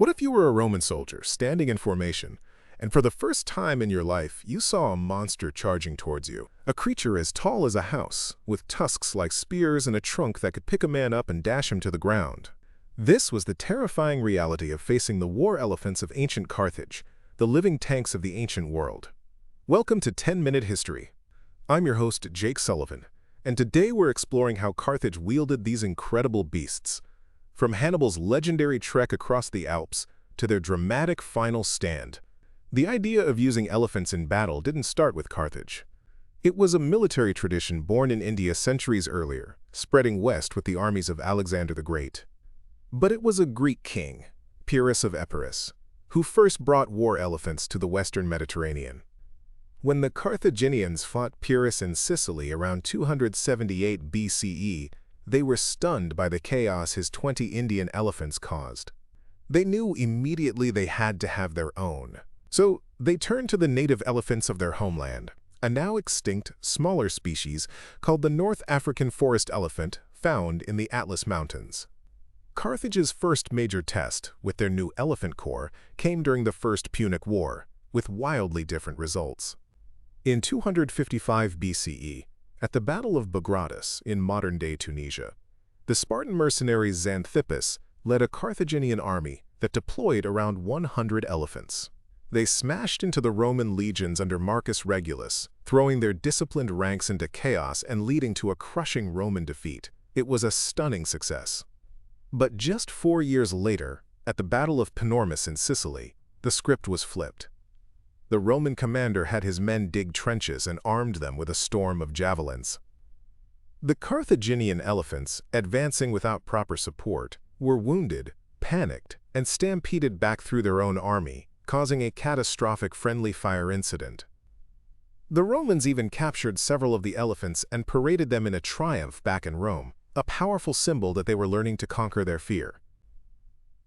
What if you were a Roman soldier standing in formation, and for the first time in your life, you saw a monster charging towards you? A creature as tall as a house, with tusks like spears and a trunk that could pick a man up and dash him to the ground. This was the terrifying reality of facing the war elephants of ancient Carthage, the living tanks of the ancient world. Welcome to 10-Minute History. I'm your host, Jake Sullivan, and today we're exploring how Carthage wielded these incredible beasts. From Hannibal's legendary trek across the Alps to their dramatic final stand, the idea of using elephants in battle didn't start with Carthage. It was a military tradition born in India centuries earlier, spreading west with the armies of Alexander the Great. But it was a Greek king, Pyrrhus of Epirus, who first brought war elephants to the western Mediterranean. When the Carthaginians fought Pyrrhus in Sicily around 278 BCE, they were stunned by the chaos his 20 Indian elephants caused. They knew immediately they had to have their own. So they turned to the native elephants of their homeland, a now extinct, smaller species called the North African forest elephant found in the Atlas Mountains. Carthage's first major test with their new elephant corps came during the First Punic War, with wildly different results. In 255 BCE, at the Battle of Bagratus in modern-day Tunisia, the Spartan mercenary Xanthippus led a Carthaginian army that deployed around 100 elephants. They smashed into the Roman legions under Marcus Regulus, throwing their disciplined ranks into chaos and leading to a crushing Roman defeat. It was a stunning success. But just 4 years later, at the Battle of Panormus in Sicily, the script was flipped. The Roman commander had his men dig trenches and armed them with a storm of javelins. The Carthaginian elephants, advancing without proper support, were wounded, panicked, and stampeded back through their own army, causing a catastrophic friendly fire incident. The Romans even captured several of the elephants and paraded them in a triumph back in Rome, a powerful symbol that they were learning to conquer their fear.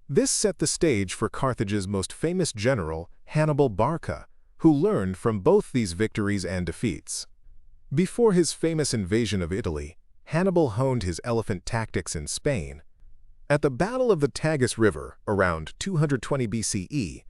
This set the stage for Carthage's most famous general, Hannibal Barca, who learned from both these victories and defeats. Before his famous invasion of Italy, Hannibal honed his elephant tactics in Spain. At the Battle of the Tagus River, around 220 BCE,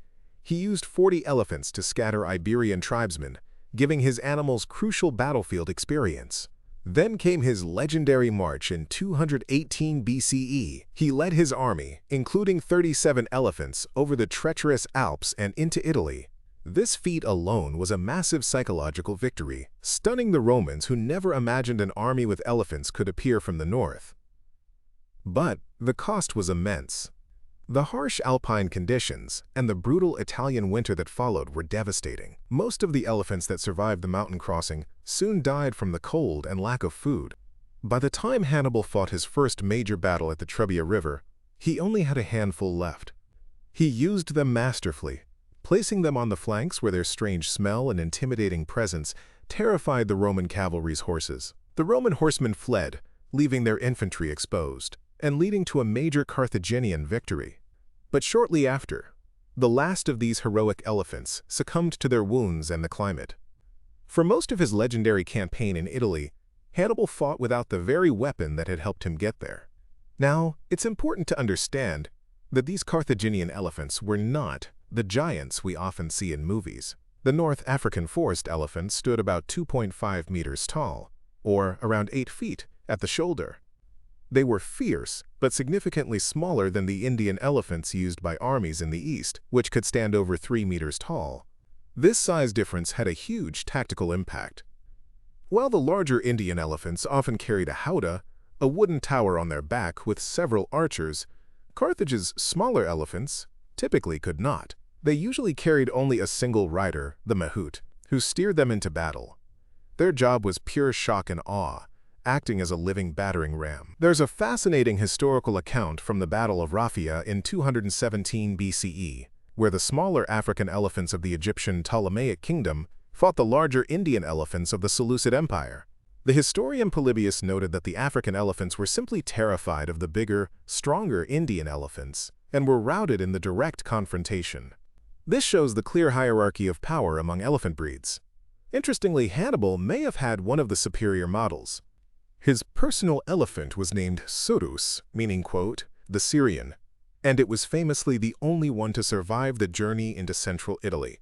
he used 40 elephants to scatter Iberian tribesmen, giving his animals crucial battlefield experience. Then came his legendary march in 218 BCE. He led his army, including 37 elephants, over the treacherous Alps and into Italy. This feat alone was a massive psychological victory, stunning the Romans who never imagined an army with elephants could appear from the north. But the cost was immense. The harsh alpine conditions and the brutal Italian winter that followed were devastating. Most of the elephants that survived the mountain crossing soon died from the cold and lack of food. By the time Hannibal fought his first major battle at the Trebia River, he only had a handful left. He used them masterfully, placing them on the flanks where their strange smell and intimidating presence terrified the Roman cavalry's horses. The Roman horsemen fled, leaving their infantry exposed, and leading to a major Carthaginian victory. But shortly after, the last of these heroic elephants succumbed to their wounds and the climate. For most of his legendary campaign in Italy, Hannibal fought without the very weapon that had helped him get there. Now, it's important to understand that these Carthaginian elephants were not the giants we often see in movies. The North African forest elephant stood about 2.5 meters tall, or around 8 feet at the shoulder. They were fierce, but significantly smaller than the Indian elephants used by armies in the East, which could stand over 3 meters tall. This size difference had a huge tactical impact. While the larger Indian elephants often carried a howdah, a wooden tower on their back with several archers, Carthage's smaller elephants typically could not. They usually carried only a single rider, the mahout, who steered them into battle. Their job was pure shock and awe, acting as a living battering ram. There's a fascinating historical account from the Battle of Raphia in 217 BCE, where the smaller African elephants of the Egyptian Ptolemaic kingdom fought the larger Indian elephants of the Seleucid Empire. The historian Polybius noted that the African elephants were simply terrified of the bigger, stronger Indian elephants and were routed in the direct confrontation. This shows the clear hierarchy of power among elephant breeds. Interestingly, Hannibal may have had one of the superior models. His personal elephant was named Surus, meaning, quote, the Syrian, and it was famously the only one to survive the journey into central Italy.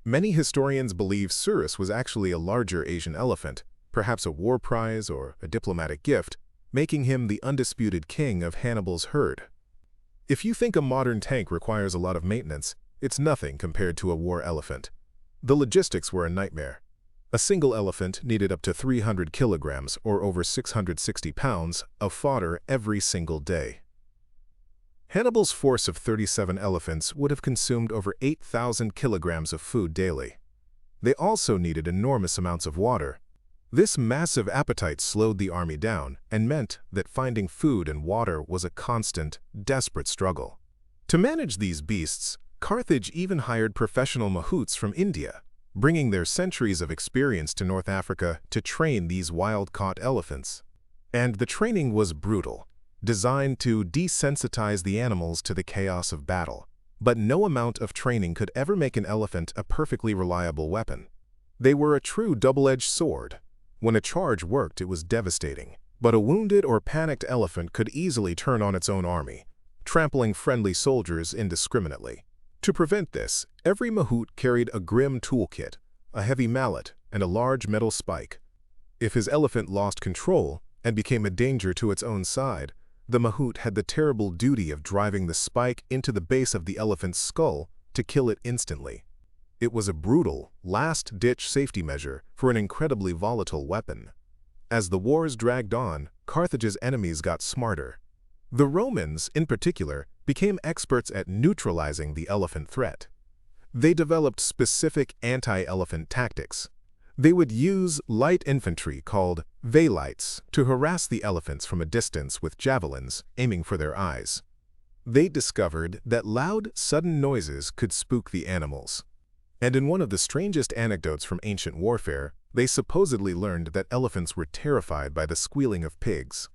Many historians believe Cirrus was actually a larger Asian elephant, perhaps a war prize or a diplomatic gift, making him the undisputed king of Hannibal's herd. If you think a modern tank requires a lot of maintenance, it's nothing compared to a war elephant. The logistics were a nightmare. A single elephant needed up to 300 kilograms, or over 660 pounds, of fodder every single day. Hannibal's force of 37 elephants would have consumed over 8,000 kilograms of food daily. They also needed enormous amounts of water. This massive appetite slowed the army down and meant that finding food and water was a constant, desperate struggle. To manage these beasts, Carthage even hired professional mahouts from India, bringing their centuries of experience to North Africa to train these wild-caught elephants. And the training was brutal, designed to desensitize the animals to the chaos of battle. But no amount of training could ever make an elephant a perfectly reliable weapon. They were a true double-edged sword. When a charge worked, it was devastating. But a wounded or panicked elephant could easily turn on its own army, trampling friendly soldiers indiscriminately. To prevent this, every mahout carried a grim toolkit, a heavy mallet, and a large metal spike. If his elephant lost control and became a danger to its own side, the mahout had the terrible duty of driving the spike into the base of the elephant's skull to kill it instantly. It was a brutal, last-ditch safety measure for an incredibly volatile weapon. As the wars dragged on, Carthage's enemies got smarter. The Romans, in particular, became experts at neutralizing the elephant threat. They developed specific anti-elephant tactics. They would use light infantry called velites to harass the elephants from a distance with javelins, aiming for their eyes. They discovered that loud, sudden noises could spook the animals. And in one of the strangest anecdotes from ancient warfare, they supposedly learned that elephants were terrified by the squealing of pigs.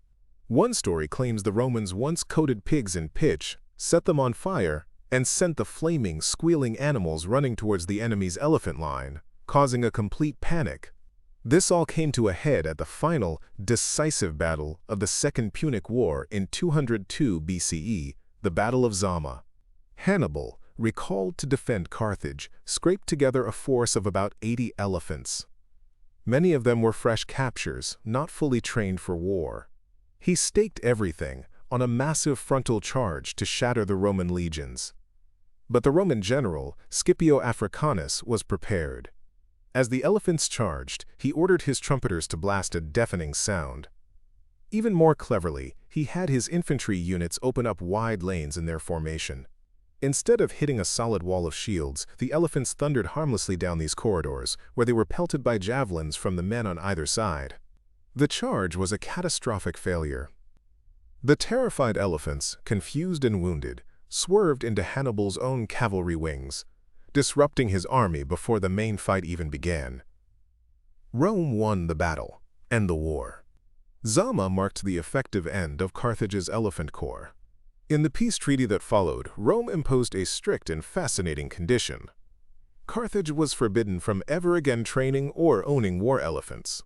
One story claims the Romans once coated pigs in pitch, set them on fire, and sent the flaming, squealing animals running towards the enemy's elephant line, causing a complete panic. This all came to a head at the final, decisive battle of the Second Punic War in 202 BCE, the Battle of Zama. Hannibal, recalled to defend Carthage, scraped together a force of about 80 elephants. Many of them were fresh captures, not fully trained for war. He staked everything on a massive frontal charge to shatter the Roman legions. But the Roman general, Scipio Africanus, was prepared. As the elephants charged, he ordered his trumpeters to blast a deafening sound. Even more cleverly, he had his infantry units open up wide lanes in their formation. Instead of hitting a solid wall of shields, the elephants thundered harmlessly down these corridors, where they were pelted by javelins from the men on either side. The charge was a catastrophic failure. The terrified elephants, confused and wounded, swerved into Hannibal's own cavalry wings, disrupting his army before the main fight even began. Rome won the battle and the war. Zama marked the effective end of Carthage's elephant corps. In the peace treaty that followed, Rome imposed a strict and fascinating condition. Carthage was forbidden from ever again training or owning war elephants.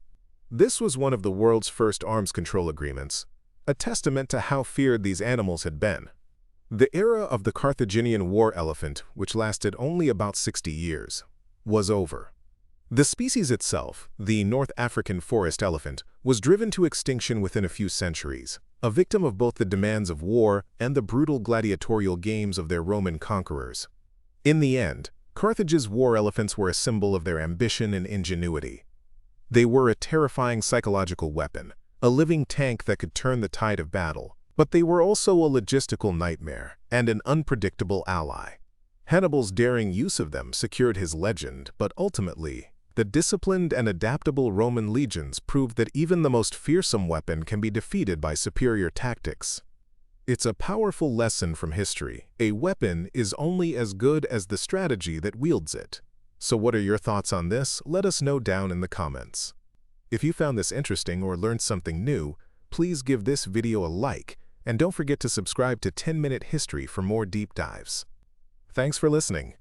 This was one of the world's first arms control agreements, a testament to how feared these animals had been. The era of the Carthaginian war elephant, which lasted only about 60 years, was over. The species itself, the North African forest elephant, was driven to extinction within a few centuries, a victim of both the demands of war and the brutal gladiatorial games of their Roman conquerors. In the end, Carthage's war elephants were a symbol of their ambition and ingenuity. They were a terrifying psychological weapon, a living tank that could turn the tide of battle, but they were also a logistical nightmare and an unpredictable ally. Hannibal's daring use of them secured his legend, but ultimately, the disciplined and adaptable Roman legions proved that even the most fearsome weapon can be defeated by superior tactics. It's a powerful lesson from history. A weapon is only as good as the strategy that wields it. So what are your thoughts on this? Let us know down in the comments. If you found this interesting or learned something new, please give this video a like, and don't forget to subscribe to 10-Minute History for more deep dives. Thanks for listening.